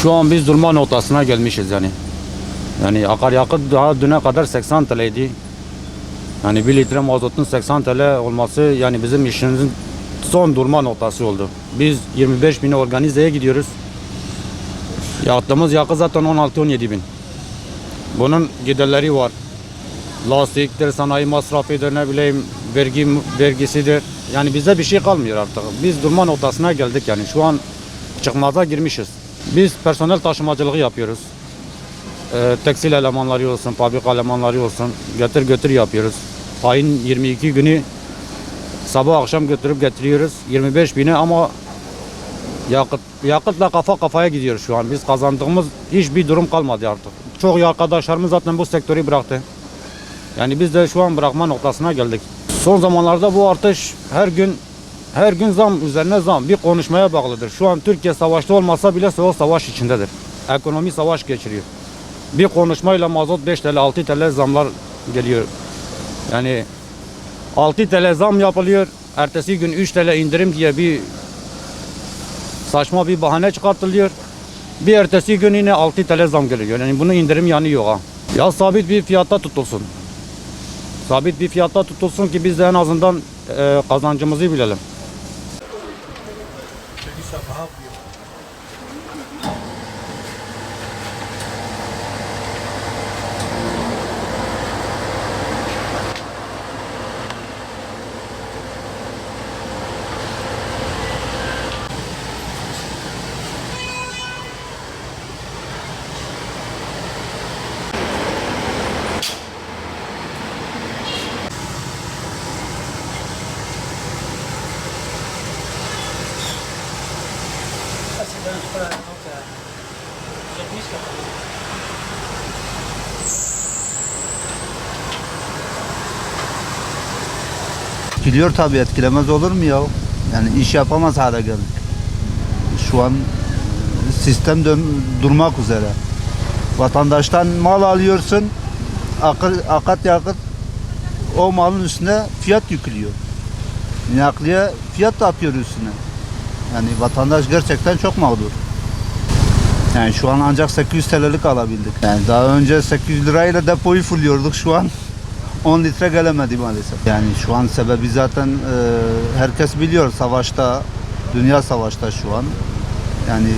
Şu an biz durma noktasına gelmişiz yani. Yani akaryakıt daha düne kadar 80 TL'ydi. Yani 1 litre mazotun 80 TL olması yani bizim işimizin son durma noktası oldu. Biz 25 bine organizeye gidiyoruz. Yaktığımız yakıt zaten 16-17 bin. Bunun giderleri var. Lastiktir, sanayi masrafıdır, ne bileyim vergisidir. Yani bize bir şey kalmıyor artık. Biz durma noktasına geldik yani. Şu an çıkmaza girmişiz. Biz personel taşımacılığı yapıyoruz. Tekstil elemanları olsun, fabrika elemanları olsun getir götür yapıyoruz. Ayın 22 günü sabah akşam götürüp getiriyoruz 25 bine ama yakıtla kafa kafaya gidiyoruz şu an. Biz kazandığımız hiçbir durum kalmadı artık. Çok arkadaşlarımız zaten bu sektörü bıraktı. Yani biz de şu an bırakma noktasına geldik. Son zamanlarda bu artış her gün zam üzerine zam bir konuşmaya bağlıdır. Şu an Türkiye savaşta olmasa bile o savaş içindedir. Ekonomi savaş geçiriyor. Bir konuşmayla mazot 5 TL 6 TL zamlar geliyor. Yani 6 TL zam yapılıyor. Ertesi gün 3 TL indirim diye bir saçma bir bahane çıkartılıyor. Bir ertesi gün yine 6 TL zam geliyor. Yani bunun indirim yanı yok ha. Ya sabit bir fiyatta tutulsun. Sabit bir fiyatta tutulsun ki biz de en azından kazancımızı bilelim. Etkiliyor tabii, etkilemez olur mu ya? Yani iş yapamaz hale geldik. Şu an sistem durmak üzere. Vatandaştan mal alıyorsun, akaryakıt o malın üstüne fiyat yüklüyor. Nakliye fiyat da atıyor üstüne. Yani vatandaş gerçekten çok mağdur. Yani şu an ancak 800 TL'lik alabildik. Yani daha önce 800 lirayla depoyu fulluyorduk, şu an 10 litre gelemedi maalesef. Yani şu an sebebi zaten herkes biliyor, savaşta, dünya savaşta şu an. Yani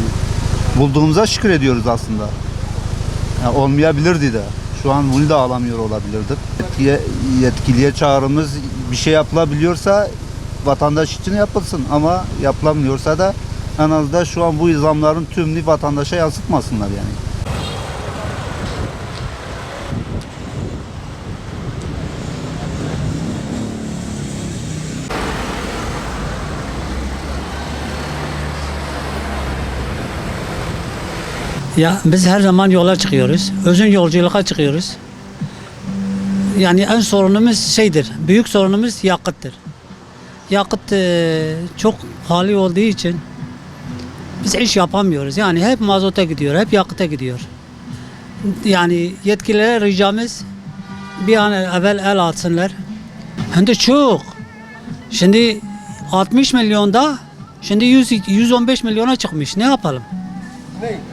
bulduğumuza şükür ediyoruz aslında. Yani olmayabilirdi de. Şu an bunu da alamıyor olabilirdik. Yetkiliye çağrımız, bir şey yapılabiliyorsa vatandaş için yapılsın ama yapılamıyorsa da en azından şu an bu zamların tümünü vatandaşa yansıtmasınlar yani. Ya biz her zaman yola çıkıyoruz. Uzun yolculuğa çıkıyoruz. Yani en sorunumuz büyük sorunumuz yakıttır. Yakıt çok pahalı olduğu için biz iş yapamıyoruz. Yani hep mazota gidiyor, hep yakıta gidiyor. Yani yetkililere ricamız bir an evvel el atsınlar. Hem de çok. Şimdi 60 milyonda, şimdi 115 milyona çıkmış. Ne yapalım?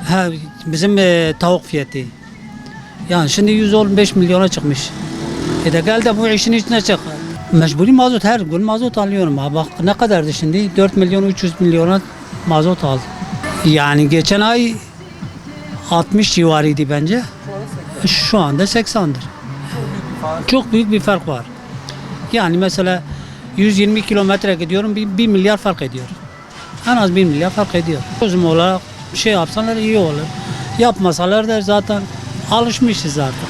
Ha, bizim tavuk fiyatı. Yani şimdi 115 milyona çıkmış. De gel de bu işin içine çık. Mecburi mazot, her gün mazot alıyorum. Ha, bak ne kadardı şimdi? 4 milyon 300 milyona mazot aldım. Yani geçen ay 60 civarıydı bence. Şu anda 80'dir. Çok büyük bir fark var. Yani mesela 120 kilometre gidiyorum, 1 milyar fark ediyor. En az 1 milyar fark ediyor. Çözüm olarak şey yapsalar iyi olur. Yapmasalar da zaten alışmışız artık.